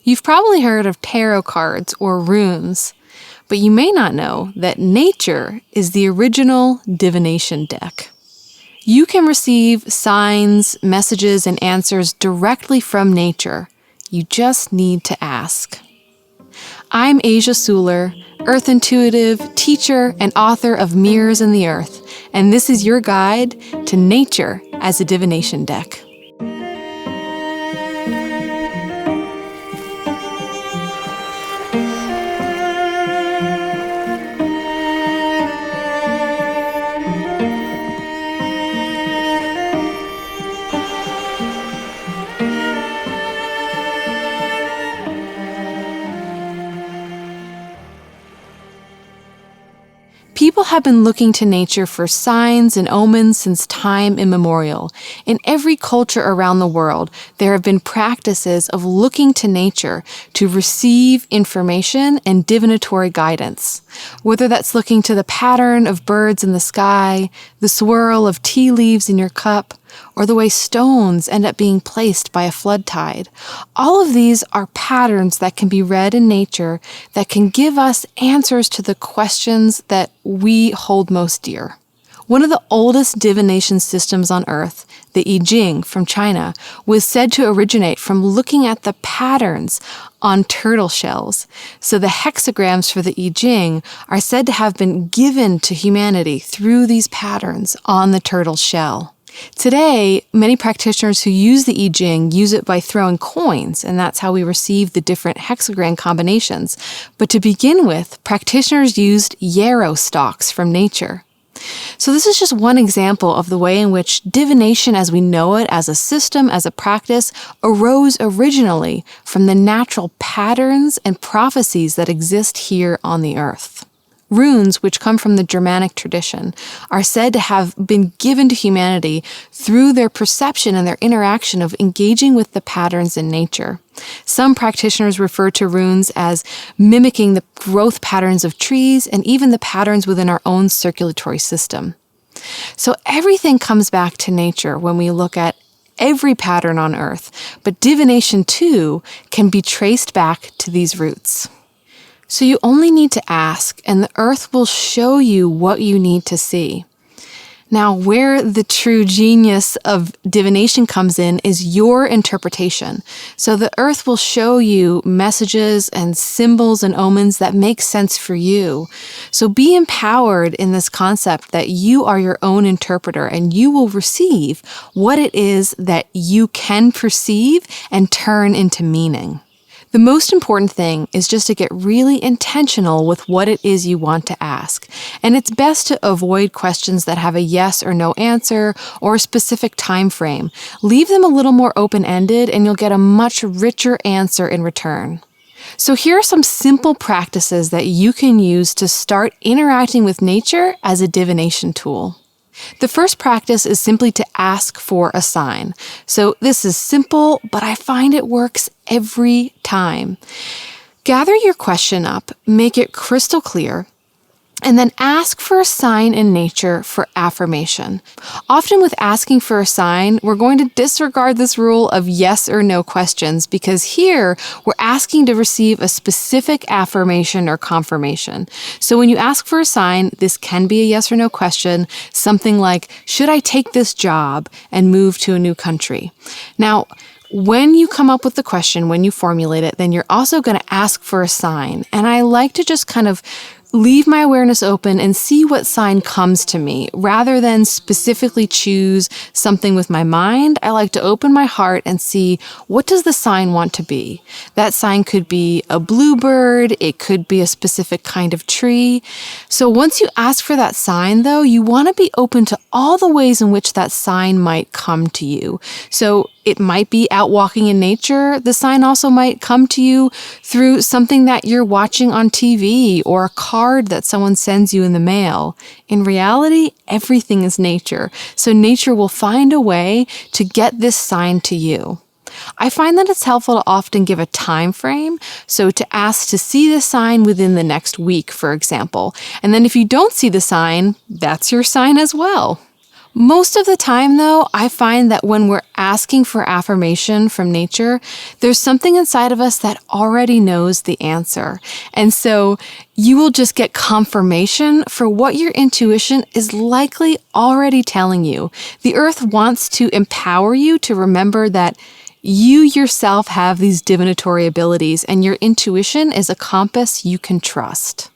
You've probably heard of tarot cards or runes, but you may not know that nature is the original divination deck. You can receive signs, messages, and answers directly from nature. You just need to ask. I'm Asia Suler, Earth Intuitive, teacher, and author of Mirrors in the Earth, and this is your guide to nature as a divination deck. People have been looking to nature for signs and omens since time immemorial. In every culture around the world, there have been practices of looking to nature to receive information and divinatory guidance. Whether that's looking to the pattern of birds in the sky, the swirl of tea leaves in your cup, or the way stones end up being placed by a flood tide. All of these are patterns that can be read in nature that can give us answers to the questions that we hold most dear. One of the oldest divination systems on Earth, the I Ching from China, was said to originate from looking at the patterns on turtle shells. So the hexagrams for the I Ching are said to have been given to humanity through these patterns on the turtle shell. Today, many practitioners who use the I Ching use it by throwing coins, and that's how we receive the different hexagram combinations. But to begin with, practitioners used yarrow stalks from nature. So this is just one example of the way in which divination as we know it, as a system, as a practice, arose originally from the natural patterns and prophecies that exist here on the earth. Runes, which come from the Germanic tradition, are said to have been given to humanity through their perception and their interaction of engaging with the patterns in nature. Some practitioners refer to runes as mimicking the growth patterns of trees and even the patterns within our own circulatory system. So everything comes back to nature when we look at every pattern on Earth, but divination too can be traced back to these roots. So you only need to ask, and the earth will show you what you need to see. Now, where the true genius of divination comes in is your interpretation. So the earth will show you messages and symbols and omens that make sense for you. So be empowered in this concept that you are your own interpreter and you will receive what it is that you can perceive and turn into meaning. The most important thing is just to get really intentional with what it is you want to ask. And it's best to avoid questions that have a yes or no answer or a specific time frame. Leave them a little more open-ended and you'll get a much richer answer in return. So here are some simple practices that you can use to start interacting with nature as a divination tool. The first practice is simply to ask for a sign. So this is simple, but I find it works every time. Gather your question up, make it crystal clear, and then ask for a sign in nature for affirmation. Often with asking for a sign, we're going to disregard this rule of yes or no questions because here we're asking to receive a specific affirmation or confirmation. So when you ask for a sign, this can be a yes or no question, something like, should I take this job and move to a new country? Now, when you come up with the question, when you formulate it, then you're also going to ask for a sign. And I like to just kind of leave my awareness open and see what sign comes to me. Rather than specifically choose something with my mind, I like to open my heart and see what does the sign want to be. That sign could be a bluebird, it could be a specific kind of tree. So once you ask for that sign though, you want to be open to all the ways in which that sign might come to you. So it might be out walking in nature. The sign also might come to you through something that you're watching on TV or a card that someone sends you in the mail. In reality, everything is nature. So nature will find a way to get this sign to you. I find that it's helpful to often give a time frame, so to ask to see the sign within the next week, for example. And then if you don't see the sign, that's your sign as well. Most of the time, though, I find that when we're asking for affirmation from nature, there's something inside of us that already knows the answer. And so you will just get confirmation for what your intuition is likely already telling you. The earth wants to empower you to remember that you yourself have these divinatory abilities, and your intuition is a compass you can trust.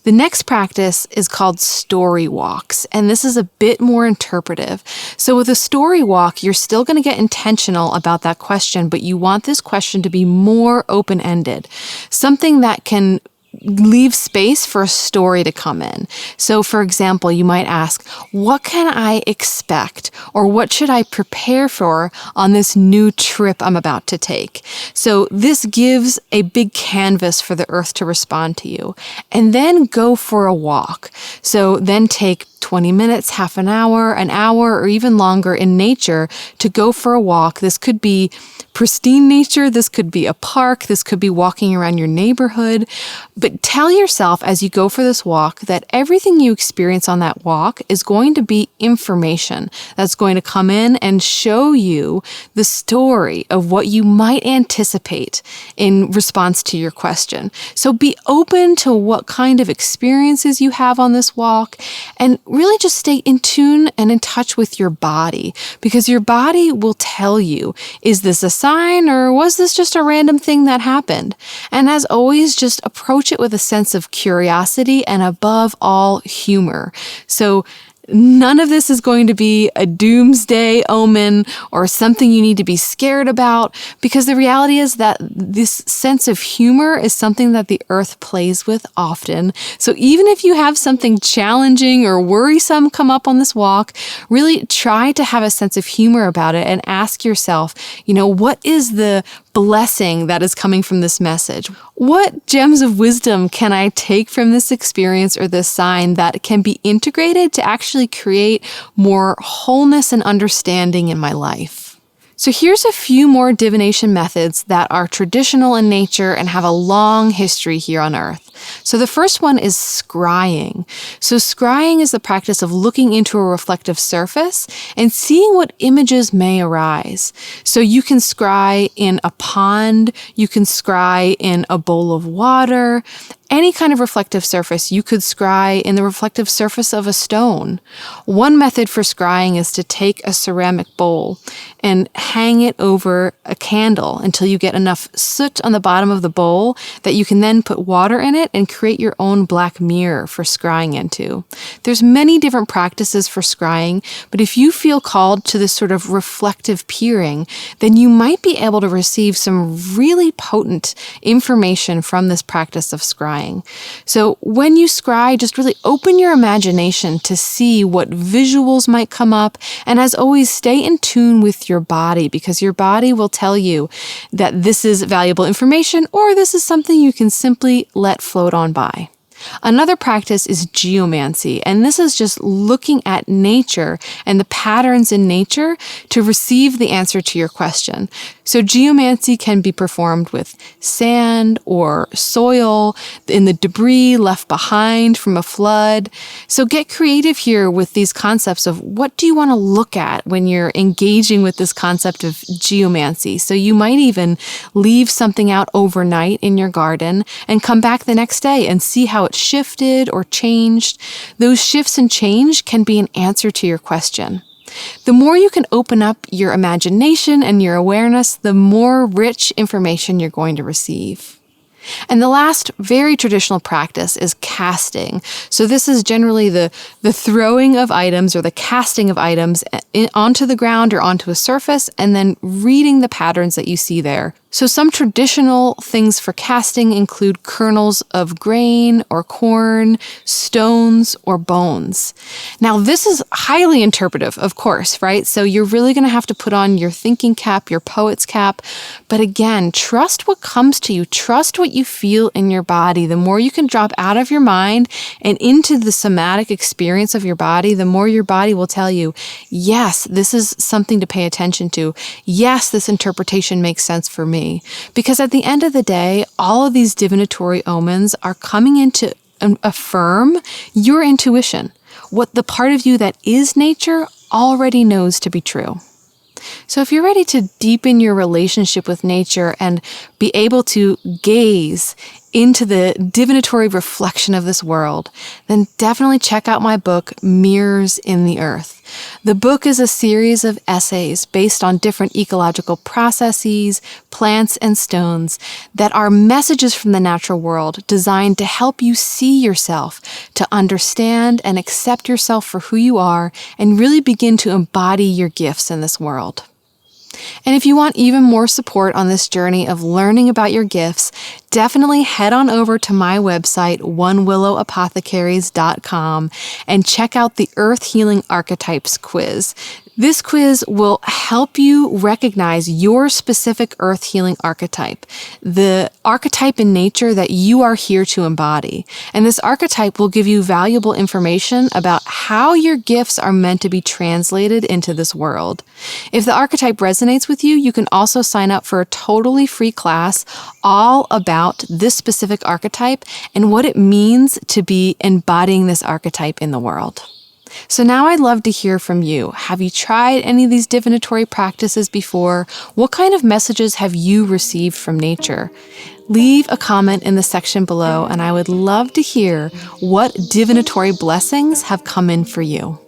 The next practice is called story walks, and this is a bit more interpretive. So with a story walk, you're still going to get intentional about that question, but you want this question to be more open-ended, something that can leave space for a story to come in. So for example, you might ask, what can I expect, or what should I prepare for on this new trip I'm about to take? So this gives a big canvas for the earth to respond to you. And then go for a walk. So then take 20 minutes, half an hour, or even longer in nature to go for a walk. This could be pristine nature, this could be a park, this could be walking around your neighborhood. But tell yourself as you go for this walk that everything you experience on that walk is going to be information that's going to come in and show you the story of what you might anticipate in response to your question. So be open to what kind of experiences you have on this walk, and really just stay in tune and in touch with your body, because your body will tell you, is this a sign, or was this just a random thing that happened? And as always, just approach it with a sense of curiosity and above all, humor. So none of this is going to be a doomsday omen or something you need to be scared about, because the reality is that this sense of humor is something that the earth plays with often. So even if you have something challenging or worrisome come up on this walk, really try to have a sense of humor about it and ask yourself, what is the blessing that is coming from this message? What gems of wisdom can I take from this experience or this sign that can be integrated to actually create more wholeness and understanding in my life? So here's a few more divination methods that are traditional in nature and have a long history here on Earth. So the first one is scrying. So scrying is the practice of looking into a reflective surface and seeing what images may arise. So you can scry in a pond, you can scry in a bowl of water, any kind of reflective surface. You could scry in the reflective surface of a stone. One method for scrying is to take a ceramic bowl and hang it over a candle until you get enough soot on the bottom of the bowl that you can then put water in it and create your own black mirror for scrying into. There's many different practices for scrying, but if you feel called to this sort of reflective peering, then you might be able to receive some really potent information from this practice of scrying. So when you scry, just really open your imagination to see what visuals might come up. And as always, stay in tune with your body, because your body will tell you that this is valuable information or this is something you can simply let float on by. Another practice is geomancy, and this is just looking at nature and the patterns in nature to receive the answer to your question. So geomancy can be performed with sand or soil, in the debris left behind from a flood. So get creative here with these concepts of what do you want to look at when you're engaging with this concept of geomancy. So you might even leave something out overnight in your garden and come back the next day and see how it shifted or changed. Those shifts and change can be an answer to your question. The more you can open up your imagination and your awareness, the more rich information you're going to receive. And the last very traditional practice is casting. So this is generally the throwing of items or the casting of items onto the ground or onto a surface, and then reading the patterns that you see there. So some traditional things for casting include kernels of grain or corn, stones, or bones. Now, this is highly interpretive, of course, right? So you're really going to have to put on your thinking cap, your poet's cap. But again, trust what comes to you. Trust what you feel in your body. The more you can drop out of your mind and into the somatic experience of your body, the more your body will tell you, yes, this is something to pay attention to. Yes, this interpretation makes sense for me. Because at the end of the day, all of these divinatory omens are coming in to affirm your intuition. What the part of you that is nature already knows to be true. So if you're ready to deepen your relationship with nature and be able to gaze into the divinatory reflection of this world, then definitely check out my book, Mirrors in the Earth. The book is a series of essays based on different ecological processes, plants, and stones that are messages from the natural world designed to help you see yourself, to understand and accept yourself for who you are, and really begin to embody your gifts in this world. And if you want even more support on this journey of learning about your gifts, definitely head on over to my website, onewillowapothecaries.com, and check out the Earth Healing Archetypes quiz. This quiz will help you recognize your specific earth healing archetype, the archetype in nature that you are here to embody. And this archetype will give you valuable information about how your gifts are meant to be translated into this world. If the archetype resonates with you, you can also sign up for a totally free class all about this specific archetype and what it means to be embodying this archetype in the world. So now I'd love to hear from you. Have you tried any of these divinatory practices before? What kind of messages have you received from nature? Leave a comment in the section below, and I would love to hear what divinatory blessings have come in for you.